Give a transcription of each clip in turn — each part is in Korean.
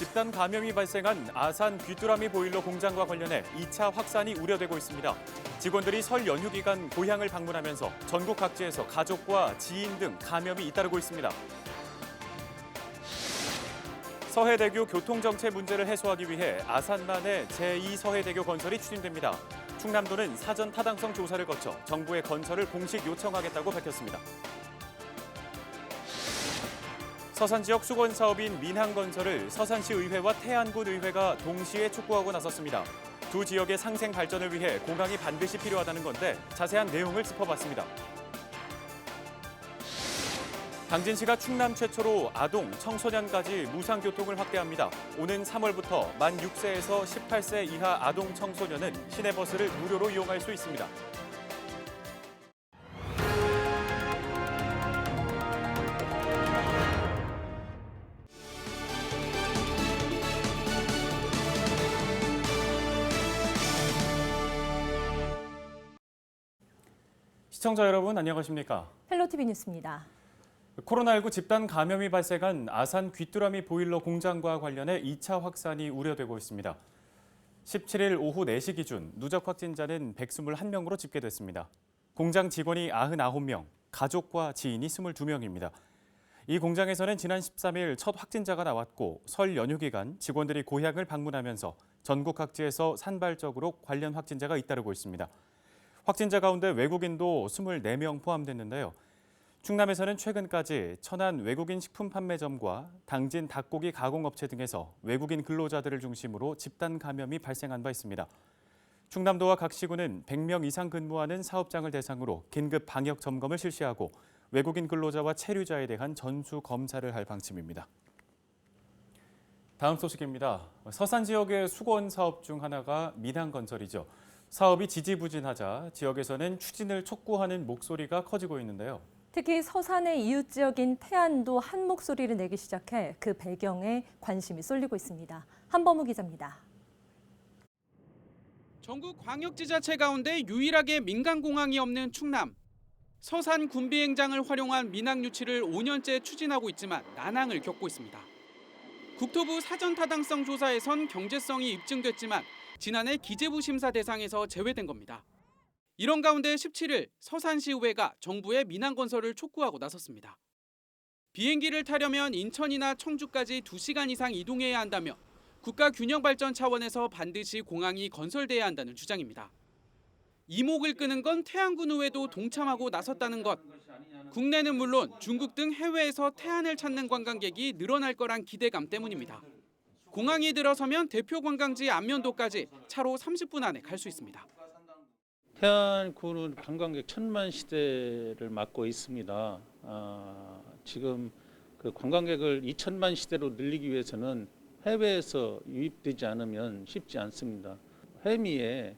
집단 감염이 발생한 아산 귀뚜라미 보일러 공장과 관련해 2차 확산이 우려되고 있습니다. 직원들이 설 연휴 기간 고향을 방문하면서 전국 각지에서 가족과 지인 등 감염이 잇따르고 있습니다. 서해대교 교통정체 문제를 해소하기 위해 아산만에 제2서해대교 건설이 추진됩니다. 충남도는 사전 타당성 조사를 거쳐 정부에 건설을 공식 요청하겠다고 밝혔습니다. 서산 지역 수건 사업인 민항건설을 서산시 의회와 태안군 의회가 동시에 촉구하고 나섰습니다. 두 지역의 상생 발전을 위해 공항이 반드시 필요하다는 건데 자세한 내용을 짚어봤습니다. 당진시가 충남 최초로 아동, 청소년까지 무상교통을 확대합니다. 오는 3월부터 만 6세에서 18세 이하 아동, 청소년은 시내버스를 무료로 이용할 수 있습니다. 시청자 여러분 안녕하십니까? 헬로티비 뉴스입니다. 코로나19 집단 감염이 발생한 아산 귀뚜라미 보일러 공장과 관련해 2차 확산이 우려되고 있습니다. 17일 오후 4시 기준 누적 확진자는 121명으로 집계됐습니다. 공장 직원이 99명, 가족과 지인이 22명입니다. 이 공장에서는 지난 13일 첫 확진자가 나왔고 설 연휴 기간 직원들이 고향을 방문하면서 전국 각지에서 산발적으로 관련 확진자가 잇따르고 있습니다. 확진자 가운데 외국인도 24명 포함됐는데요. 충남에서는 최근까지 천안 외국인 식품 판매점과 당진 닭고기 가공업체 등에서 외국인 근로자들을 중심으로 집단 감염이 발생한 바 있습니다. 충남도와 각 시군은 100명 이상 근무하는 사업장을 대상으로 긴급 방역 점검을 실시하고 외국인 근로자와 체류자에 대한 전수 검사를 할 방침입니다. 다음 소식입니다. 서산 지역의 수건 사업 중 하나가 민항건설이죠. 사업이 지지부진하자 지역에서는 추진을 촉구하는 목소리가 커지고 있는데요. 특히 서산의 이웃 지역인 태안도 한 목소리를 내기 시작해 그 배경에 관심이 쏠리고 있습니다. 한범우 기자입니다. 전국 광역지자체 가운데 유일하게 민간공항이 없는 충남. 서산 군비행장을 활용한 민항 유치를 5년째 추진하고 있지만 난항을 겪고 있습니다. 국토부 사전 타당성 조사에선 경제성이 입증됐지만 지난해 기재부 심사 대상에서 제외된 겁니다. 이런 가운데 17일 서산시의회가 정부의 민항건설을 촉구하고 나섰습니다. 비행기를 타려면 인천이나 청주까지 2시간 이상 이동해야 한다며 국가균형발전 차원에서 반드시 공항이 건설돼야 한다는 주장입니다. 이목을 끄는 건 태안군 의회도 동참하고 나섰다는 것. 국내는 물론 중국 등 해외에서 태안을 찾는 관광객이 늘어날 거란 기대감 때문입니다. 공항이 들어서면 대표 관광지 안면도까지 차로 30분 안에 갈 수 있습니다. 태안군은 관광객 1000만 시대를 맞고 있습니다. 지금 그 관광객을 2000만 시대로 늘리기 위해서는 해외에서 유입되지 않으면 쉽지 않습니다. 해미에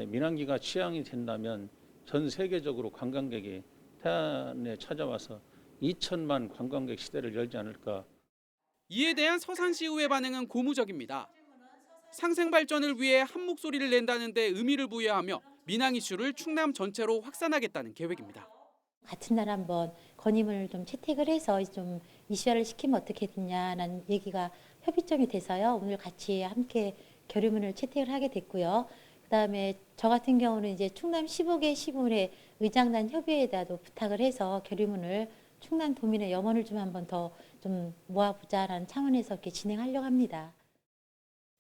민항기가 취항이 된다면 전 세계적으로 관광객이 태안에 찾아와서 2000만 관광객 시대를 열지 않을까. 이에 대한 서산시의회 반응은 고무적입니다. 상생 발전을 위해 한 목소리를 낸다는데 의미를 부여하며 민항 이슈를 충남 전체로 확산하겠다는 계획입니다. 같은 날 한번 건의문을 좀 채택을 해서 좀 이슈화를 시키면 어떻게 되냐는 얘기가 협의점이 돼서요. 오늘 같이 함께 결의문을 채택을 하게 됐고요. 그다음에 저 같은 경우는 이제 충남 15개 시군의 의장단 협의회에다도 부탁을 해서 결의문을 충남 도민의 염원을 좀 한번 더 좀 모아보자라는 차원에서 이렇게 진행하려고 합니다.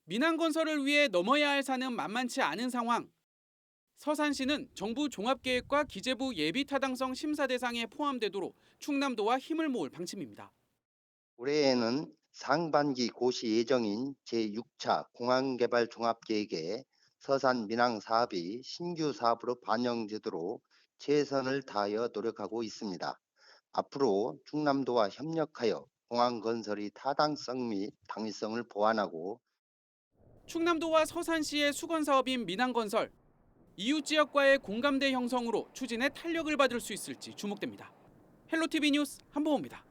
민항건설을 위해 넘어야 할 산은 만만치 않은 상황. 서산시는 정부 종합계획과 기재부 예비타당성 심사 대상에 포함되도록 충남도와 힘을 모을 방침입니다. 올해에는 상반기 고시 예정인 제6차 공항개발 종합계획에 서산 민항 사업이 신규 사업으로 반영되도록 최선을 다하여 노력하고 있습니다. 앞으로 충남도와 협력하여 공항 건설의 타당성 및 당위성을 보완하고 충남도와 서산시의 수건 사업인 민항건설. 이웃 지역과의 공감대 형성으로 추진에 탄력을 받을 수 있을지 주목됩니다. 헬로티비 뉴스 한보호입니다.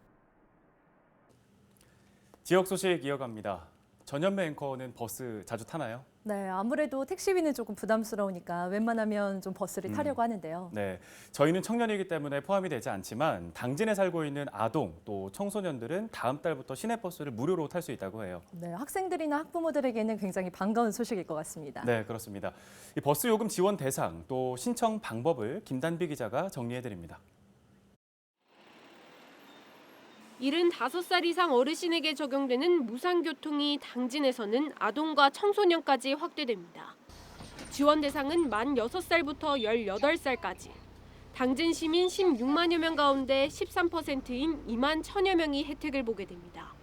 지역 소식 이어갑니다. 전현무 앵커는 버스 자주 타나요? 네, 아무래도 택시비는 조금 부담스러우니까 웬만하면 좀 버스를 타려고 하는데요. 네, 저희는 청년이기 때문에 포함이 되지 않지만 당진에 살고 있는 아동 또 청소년들은 다음 달부터 시내버스를 무료로 탈 수 있다고 해요. 네, 학생들이나 학부모들에게는 굉장히 반가운 소식일 것 같습니다. 네, 그렇습니다. 이 버스 요금 지원 대상 또 신청 방법을 김단비 기자가 정리해드립니다. 75살 이상 어르신에게 적용되는 무상교통이 당진에서는 아동과 청소년까지 확대됩니다. 지원 대상은 만 6살부터 18살까지. 당진 시민 16만여 명 가운데 13%인 2만 1천여 명이 혜택을 보게 됩니다.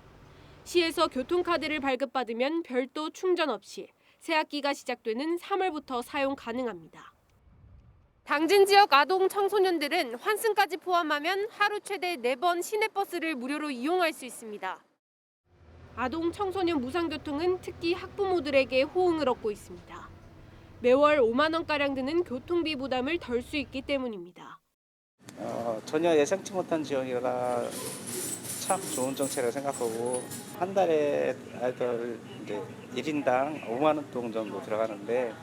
시에서 교통카드를 발급받으면 별도 충전 없이 새학기가 시작되는 3월부터 사용 가능합니다. 당진 지역 아동 청소년들은 환승까지 포함하면 하루 최대 4번 시내버스를 무료로 이용할 수 있습니다. 아동 청소년 무상교통은 특히 학부모들에게 호응을 얻고 있습니다. 매월 5만 원가량 드는 교통비 부담을 덜 수 있기 때문입니다. 전혀 예상치 못한 지원이라 참 좋은 정책이라고 생각하고 한 달에 아이들 이제 1인당 5만 원 정도 들어가는데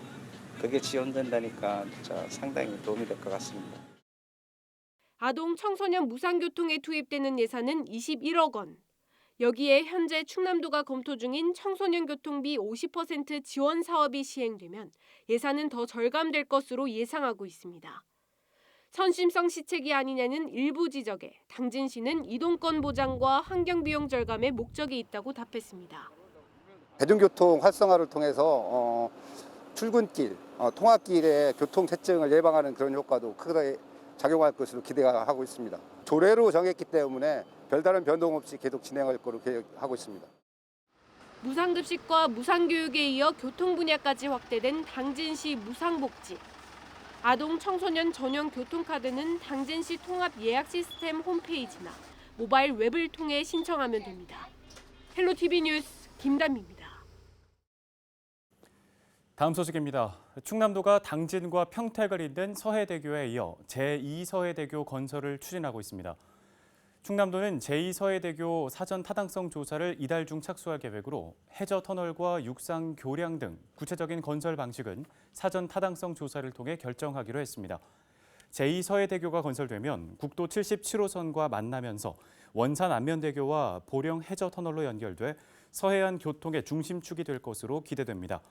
그게 지원된다니까 진짜 상당히 도움이 될 것 같습니다. 아동 청소년 무상교통에 투입되는 예산은 21억 원. 여기에 현재 충남도가 검토 중인 청소년 교통비 50% 지원 사업이 시행되면 예산은 더 절감될 것으로 예상하고 있습니다. 선심성 시책이 아니냐는 일부 지적에 당진시는 이동권 보장과 환경비용 절감에 목적이 있다고 답했습니다. 대중교통 활성화를 통해서 출근길, 통학길의 교통체증을 예방하는 그런 효과도 크게 작용할 것으로 기대하고 있습니다. 조례로 정했기 때문에 별다른 변동 없이 계속 진행할 것으로 계획하고 있습니다. 무상급식과 무상교육에 이어 교통 분야까지 확대된 당진시 무상복지. 아동 청소년 전용 교통카드는 당진시 통합 예약 시스템 홈페이지나 모바일 웹을 통해 신청하면 됩니다. 헬로티비 뉴스 김담입니다. 다음 소식입니다. 충남도가 당진과 평택을 잇는 서해대교에 이어 제2서해대교 건설을 추진하고 있습니다. 충남도는 제2서해대교 사전 타당성 조사를 이달 중 착수할 계획으로 해저 터널과 육상 교량 등 구체적인 건설 방식은 사전 타당성 조사를 통해 결정하기로 했습니다. 제2서해대교가 건설되면 국도 77호선과 만나면서 원산 안면대교와 보령 해저 터널로 연결돼 서해안 교통의 중심축이 될 것으로 기대됩니다.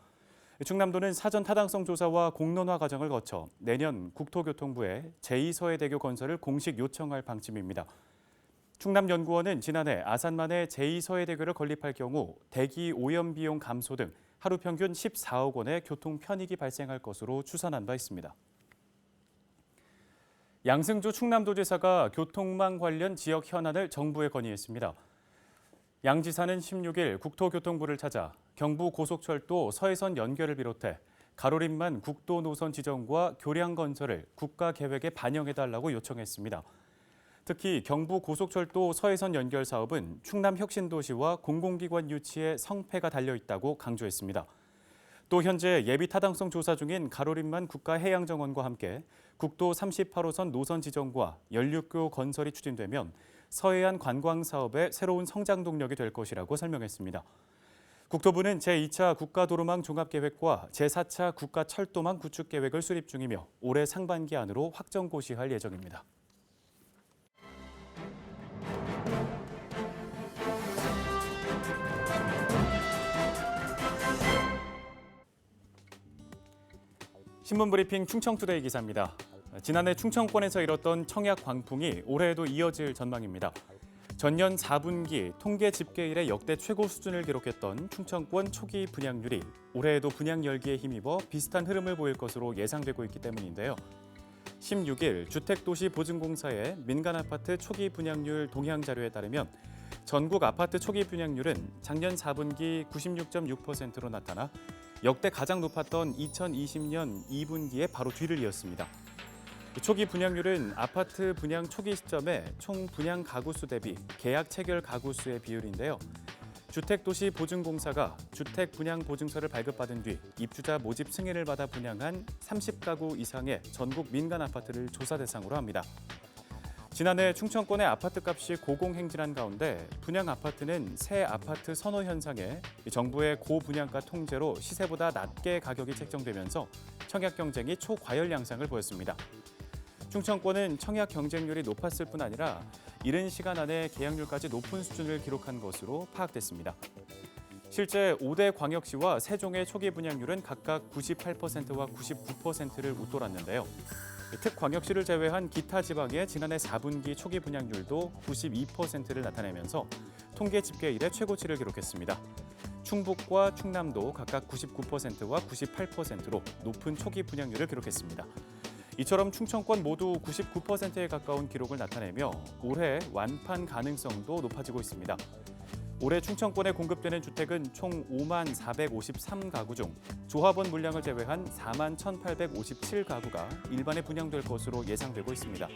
충남도는 사전 타당성 조사와 공론화 과정을 거쳐 내년 국토교통부에 제2서해대교 건설을 공식 요청할 방침입니다. 충남연구원은 지난해 아산만에 제2서해대교를 건립할 경우 대기 오염 비용 감소 등 하루 평균 14억 원의 교통 편익이 발생할 것으로 추산한 바 있습니다. 양승조 충남도지사가 교통망 관련 지역 현안을 정부에 건의했습니다. 양 지사는 16일 국토교통부를 찾아 경부 고속철도 서해선 연결을 비롯해 가로림만 국도 노선 지정과 교량 건설을 국가 계획에 반영해달라고 요청했습니다. 특히 경부 고속철도 서해선 연결 사업은 충남 혁신도시와 공공기관 유치에 성패가 달려 있다고 강조했습니다. 또 현재 예비 타당성 조사 중인 가로림만 국가해양정원과 함께 국도 38호선 노선 지정과 연륙교 건설이 추진되면 서해안 관광 사업의 새로운 성장 동력이 될 것이라고 설명했습니다. 국토부는 제2차 국가도로망 종합계획과 제4차 국가철도망 구축계획을 수립 중이며 올해 상반기 안으로 확정 고시할 예정입니다. 신문브리핑 충청투데이 기사입니다. 지난해 충청권에서 일었던 청약 광풍이 올해에도 이어질 전망입니다. 전년 4분기 통계 집계일에 역대 최고 수준을 기록했던 충청권 초기 분양률이 올해에도 분양 열기에 힘입어 비슷한 흐름을 보일 것으로 예상되고 있기 때문인데요. 16일 주택도시보증공사의 민간아파트 초기 분양률 동향 자료에 따르면 전국 아파트 초기 분양률은 작년 4분기 96.6%로 나타나 역대 가장 높았던 2020년 2분기에 바로 뒤를 이었습니다. 초기 분양률은 아파트 분양 초기 시점에 총 분양 가구 수 대비 계약 체결 가구 수의 비율인데요. 주택도시보증공사가 주택 분양 보증서를 발급받은 뒤 입주자 모집 승인을 받아 분양한 30가구 이상의 전국 민간 아파트를 조사 대상으로 합니다. 지난해 충청권의 아파트값이 고공행진한 가운데 분양 아파트는 새 아파트 선호 현상에 정부의 고분양가 통제로 시세보다 낮게 가격이 책정되면서 청약 경쟁이 초과열 양상을 보였습니다. 충청권은 청약 경쟁률이 높았을 뿐 아니라 이른 시간 안에 계약률까지 높은 수준을 기록한 것으로 파악됐습니다. 실제 5대 광역시와 세종의 초기 분양률은 각각 98%와 99%를 웃돌았는데요. 특광역시를 제외한 기타 지방의 지난해 4분기 초기 분양률도 92%를 나타내면서 통계 집계 이래 최고치를 기록했습니다. 충북과 충남도 각각 99%와 98%로 높은 초기 분양률을 기록했습니다. 이처럼 충청권 모두 99%에 가까운 기록을 나타내며 올해 완판 가능성도 높아지고 있습니다. 올해 충청권에 공급되는 주택은 총 5만 453가구 중 조합원 물량을 제외한 4만 1,857가구가 일반에 분양될 것으로 예상되고 있습니다.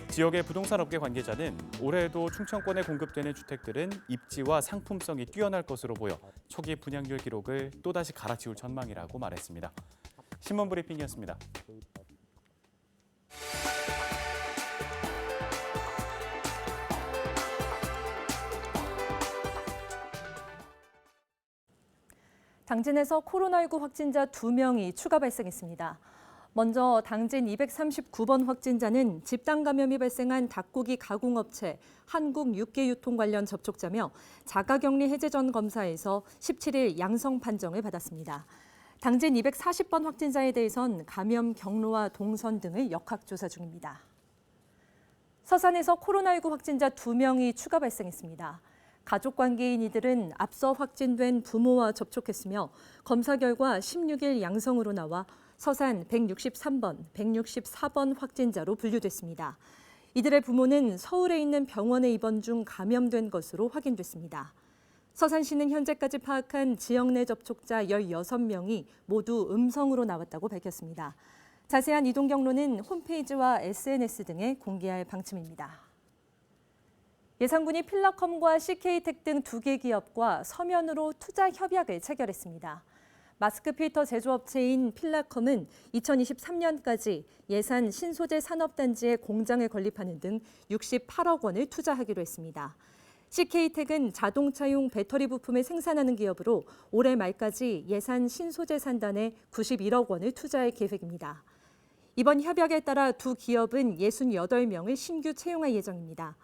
지역의 부동산 업계 관계자는 올해에도 충청권에 공급되는 주택들은 입지와 상품성이 뛰어날 것으로 보여 초기 분양률 기록을 또다시 갈아치울 전망이라고 말했습니다. 신문 브리핑이었습니다. 당진에서 코로나19 확진자 2명이 추가 발생했습니다. 먼저 당진 239번 확진자는 집단 감염이 발생한 닭고기 가공업체 한국육계유통 관련 접촉자며 자가격리 해제 전 검사에서 17일 양성 판정을 받았습니다. 당진 240번 확진자에 대해선 감염 경로와 동선 등을 역학조사 중입니다. 서산에서 코로나19 확진자 2명이 추가 발생했습니다. 가족 관계인 이들은 앞서 확진된 부모와 접촉했으며 검사 결과 16일 양성으로 나와 서산 163번, 164번 확진자로 분류됐습니다. 이들의 부모는 서울에 있는 병원에 입원 중 감염된 것으로 확인됐습니다. 서산시는 현재까지 파악한 지역 내 접촉자 16명이 모두 음성으로 나왔다고 밝혔습니다. 자세한 이동 경로는 홈페이지와 SNS 등에 공개할 방침입니다. 예상군이 필라컴과 CK텍 등 2개 기업과 서면으로 투자 협약을 체결했습니다. 마스크 필터 제조업체인 필라컴은 2023년까지 예산 신소재 산업단지에 공장을 건립하는 등 68억 원을 투자하기로 했습니다. CK텍은 자동차용 배터리 부품을 생산하는 기업으로 올해 말까지 예산 신소재 산단에 91억 원을 투자할 계획입니다. 이번 협약에 따라 두 기업은 68명을 신규 채용할 예정입니다.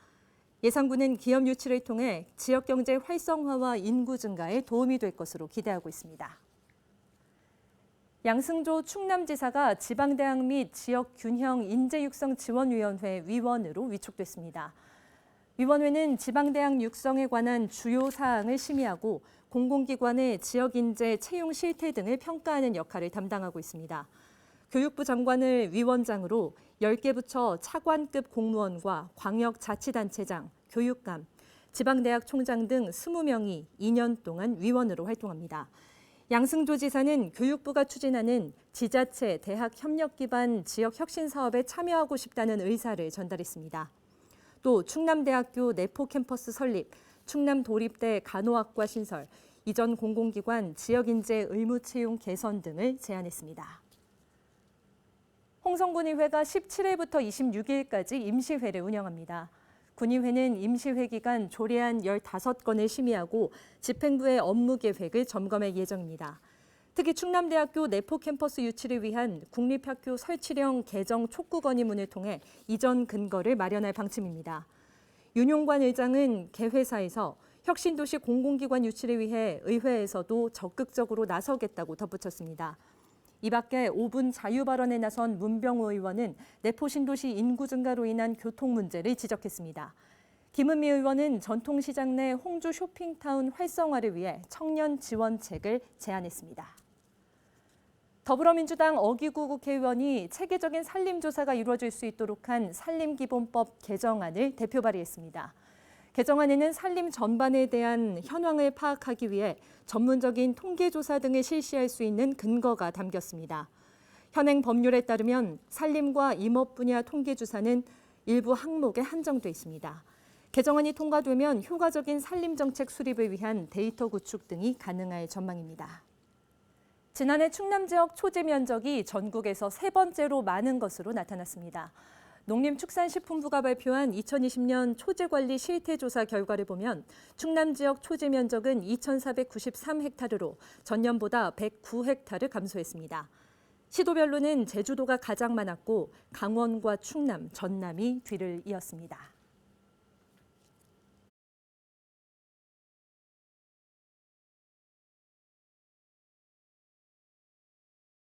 예상군은 기업 유치를 통해 지역 경제 활성화와 인구 증가에 도움이 될 것으로 기대하고 있습니다. 양승조 충남지사가 지방대학 및 지역균형 인재육성지원위원회 위원으로 위촉됐습니다. 위원회는 지방대학 육성에 관한 주요 사항을 심의하고 공공기관의 지역인재 채용 실태 등을 평가하는 역할을 담당하고 있습니다. 교육부 장관을 위원장으로 10개 부처 차관급 공무원과 광역자치단체장, 교육감, 지방대학 총장 등 20명이 2년 동안 위원으로 활동합니다. 양승조 지사는 교육부가 추진하는 지자체, 대학 협력 기반 지역 혁신 사업에 참여하고 싶다는 의사를 전달했습니다. 또 충남대학교 내포 캠퍼스 설립, 충남도립대 간호학과 신설, 이전 공공기관 지역인재 의무 채용 개선 등을 제안했습니다. 홍성군의회가 17일부터 26일까지 임시회를 운영합니다. 군의회는 임시회 기간 조례안 15건을 심의하고 집행부의 업무 계획을 점검할 예정입니다. 특히 충남대학교 내포 캠퍼스 유치를 위한 국립학교 설치령 개정 촉구 건의문을 통해 이전 근거를 마련할 방침입니다. 윤용관 의장은 개회사에서 혁신도시 공공기관 유치를 위해 의회에서도 적극적으로 나서겠다고 덧붙였습니다. 이 밖에 5분 자유 발언에 나선 문병호 의원은 내포 신도시 인구 증가로 인한 교통 문제를 지적했습니다. 김은미 의원은 전통시장 내 홍주 쇼핑타운 활성화를 위해 청년 지원책을 제안했습니다. 더불어민주당 어기구 국회의원이 체계적인 산림조사가 이루어질 수 있도록 한 산림기본법 개정안을 대표 발의했습니다. 개정안에는 산림 전반에 대한 현황을 파악하기 위해 전문적인 통계조사 등을 실시할 수 있는 근거가 담겼습니다. 현행 법률에 따르면 산림과 임업 분야 통계조사는 일부 항목에 한정돼 있습니다. 개정안이 통과되면 효과적인 산림정책 수립을 위한 데이터 구축 등이 가능할 전망입니다. 지난해 충남 지역 초지 면적이 전국에서 세 번째로 많은 것으로 나타났습니다. 농림축산식품부가 발표한 2020년 초제관리 실태조사 결과를 보면 충남 지역 초제 면적은 2,493헥타르로 전년보다 109헥타르 감소했습니다. 시도별로는 제주도가 가장 많았고 강원과 충남, 전남이 뒤를 이었습니다.